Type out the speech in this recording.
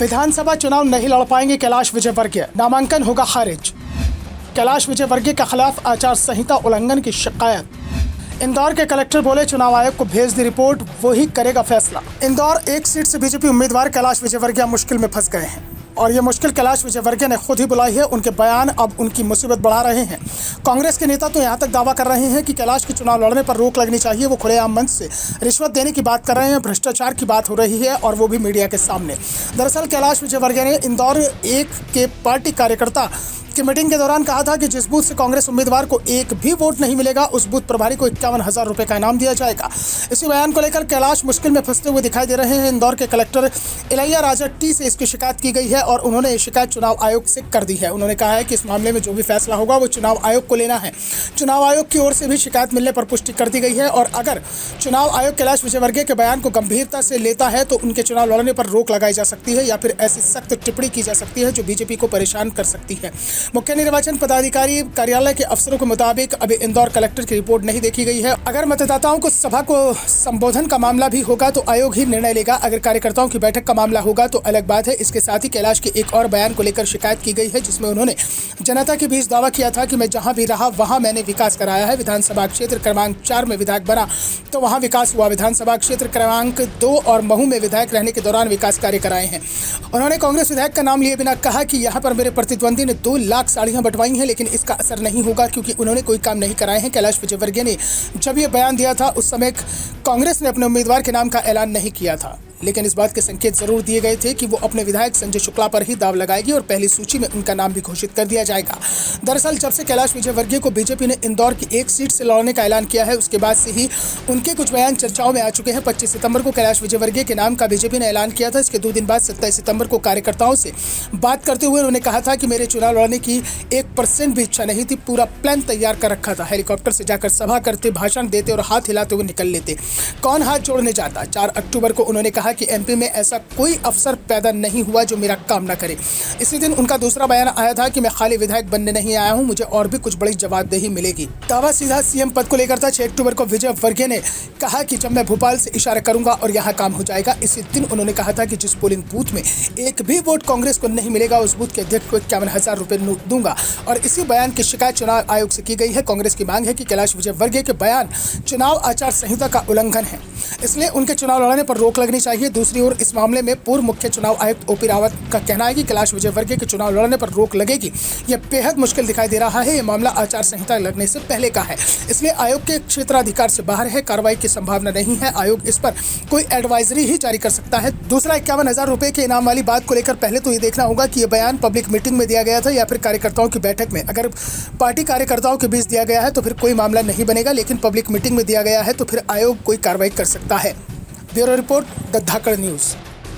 विधानसभा चुनाव नहीं लड़ पाएंगे कैलाश विजयवर्गीय, नामांकन होगा खारिज। कैलाश विजयवर्गीय के खिलाफ आचार संहिता उल्लंघन की शिकायत। इंदौर के कलेक्टर बोले चुनाव आयोग को भेज दी रिपोर्ट, वो ही करेगा फैसला। इंदौर एक सीट से बीजेपी उम्मीदवार कैलाश विजयवर्गीय मुश्किल में फंस गए हैं और ये मुश्किल कैलाश विजयवर्गीय ने खुद ही बुलाई है। उनके बयान अब उनकी मुसीबत बढ़ा रहे हैं। कांग्रेस के नेता तो यहाँ तक दावा कर रहे हैं कि कैलाश के चुनाव लड़ने पर रोक लगनी चाहिए। वो खुलेआम मंच से रिश्वत देने की बात कर रहे हैं, भ्रष्टाचार की बात हो रही है और वो भी मीडिया के सामने। दरअसल कैलाश विजयवर्गीय ने इंदौर एक के पार्टी कार्यकर्ता की मीटिंग के दौरान कहा था कि जिस बूथ से कांग्रेस उम्मीदवार को एक भी वोट नहीं मिलेगा उस बूथ प्रभारी को 51,000 रुपए का इनाम दिया जाएगा। इसी बयान को लेकर कैलाश मुश्किल में फंसते हुए दिखाई दे रहे हैं। इंदौर के कलेक्टर इलैया राजा टी से इसकी शिकायत की गई है और उन्होंने ये शिकायत चुनाव आयोग से कर दी है। उन्होंने कहा है कि इस मामले में जो भी फैसला होगा वो चुनाव आयोग को लेना है। चुनाव आयोग की ओर से भी शिकायत मिलने पर पुष्टि कर दी गई है और अगर चुनाव आयोग कैलाश विजयवर्गीय के बयान को गंभीरता से लेता है तो उनके चुनाव लड़ने पर रोक लगाई जा सकती है या फिर ऐसी सख्त टिप्पणी की जा सकती है जो बीजेपी को परेशान कर सकती है। मुख्य निर्वाचन पदाधिकारी कार्यालय के अफसरों के मुताबिक अभी इंदौर कलेक्टर की रिपोर्ट नहीं देखी गई है। अगर मतदाताओं को सभा को संबोधन का मामला भी होगा तो आयोग ही निर्णय लेगा। अगर कार्यकर्ताओं की बैठक का मामला होगा तो अलग बात है। इसके साथ ही कैलाश के एक और बयान को लेकर शिकायत की गई है जिसमें उन्होंने जनता के बीच दावा किया था कि मैं जहां भी रहा वहां मैंने विकास कराया है। विधानसभा क्षेत्र क्रमांक 4 में विधायक बना तो वहां विकास हुआ। विधानसभा क्षेत्र क्रमांक 2 और महू में विधायक रहने के दौरान विकास कार्य कराए हैं। उन्होंने कांग्रेस विधायक का नाम लिए बिना कहा कि यहाँ पर मेरे प्रतिद्वंदी ने 2 लाख साड़ियां बंटवाई हैं लेकिन इसका असर नहीं होगा क्योंकि उन्होंने कोई काम नहीं कराए हैं। कैलाश विजयवर्गीय ने जब ये बयान दिया था उस समय कांग्रेस ने अपने उम्मीदवार के नाम का ऐलान नहीं किया था, लेकिन इस बात के संकेत जरूर दिए गए थे कि वो अपने विधायक संजय शुक्ला पर ही दाव लगाएगी और पहली सूची में उनका नाम भी घोषित कर दिया जाएगा। दरअसल जब से कैलाश विजयवर्गीय को बीजेपी ने इंदौर की एक सीट से लड़ने का ऐलान किया है उसके बाद से ही उनके कुछ बयान चर्चाओं में आ चुके हैं। 25 सितंबर को कैलाश विजयवर्गीय के नाम का बीजेपी ने ऐलान किया था। इसके 2 दिन बाद 27 सितंबर को कार्यकर्ताओं से बात करते हुए उन्होंने कहा था कि मेरे चुनाव लड़ने की 1% भी इच्छा नहीं थी। पूरा प्लान तैयार कर रखा था। हेलीकॉप्टर से जाकर सभा करते, भाषण देते और हाथ हिलाते हुए निकल लेते। कौन हाथ जोड़ने जाता। 4 अक्टूबर को उन्होंने कहा कि एमपी में ऐसा कोई अफसर पैदा नहीं हुआ जो मेरा काम ना करे। इसी दिन उनका दूसरा बयान आया था कि मैं खाली विधायक बनने नहीं आया हूं, मुझे और भी कुछ बड़ी जवाबदेही मिलेगी। दावा सीधा सीएम पद को लेकर था। 6 अक्टूबर को विजयवर्गीय ने कहा कि जब मैं भोपाल से इशारा करूंगा और यहां काम हो जाएगा। इसी दिन उन्होंने कहा था कि जिस पोलिंग बूथ में एक भी वोट कांग्रेस को नहीं मिलेगा उस बूथ के अध्यक्ष को 51,000 रुपए दूंगा और इसी बयान की शिकायत चुनाव आयोग से की गई है। कांग्रेस की मांग है कि कैलाश विजयवर्गीय के बयान चुनाव आचार संहिता का उल्लंघन है, इसलिए उनके चुनाव लड़ने पर रोक लगनी चाहिए। दूसरी ओर इस मामले में पूर्व मुख्य चुनाव आयुक्त ओपी रावत का कहना है कि कैलाश विजयवर्गीय के चुनाव लड़ने पर रोक लगेगी। यह बेहद मुश्किल दिखाई दे रहा है। यह मामला आचार संहिता लगने से पहले का है, इसलिए आयोग के क्षेत्राधिकार से बाहर है। कार्रवाई की संभावना नहीं है। आयोग इस पर कोई एडवाइजरी ही जारी कर सकता है। दूसरा 51,000 रुपए के इनाम वाली बात को लेकर पहले तो ये देखना होगा कि यह बयान पब्लिक मीटिंग में दिया गया था या फिर कार्यकर्ताओं की बैठक में। अगर पार्टी कार्यकर्ताओं के बीच दिया गया है तो फिर कोई मामला नहीं बनेगा, लेकिन पब्लिक मीटिंग में दिया गया है तो फिर आयोग कोई कार्रवाई कर सकता है। Bureau report, the Dhakad news.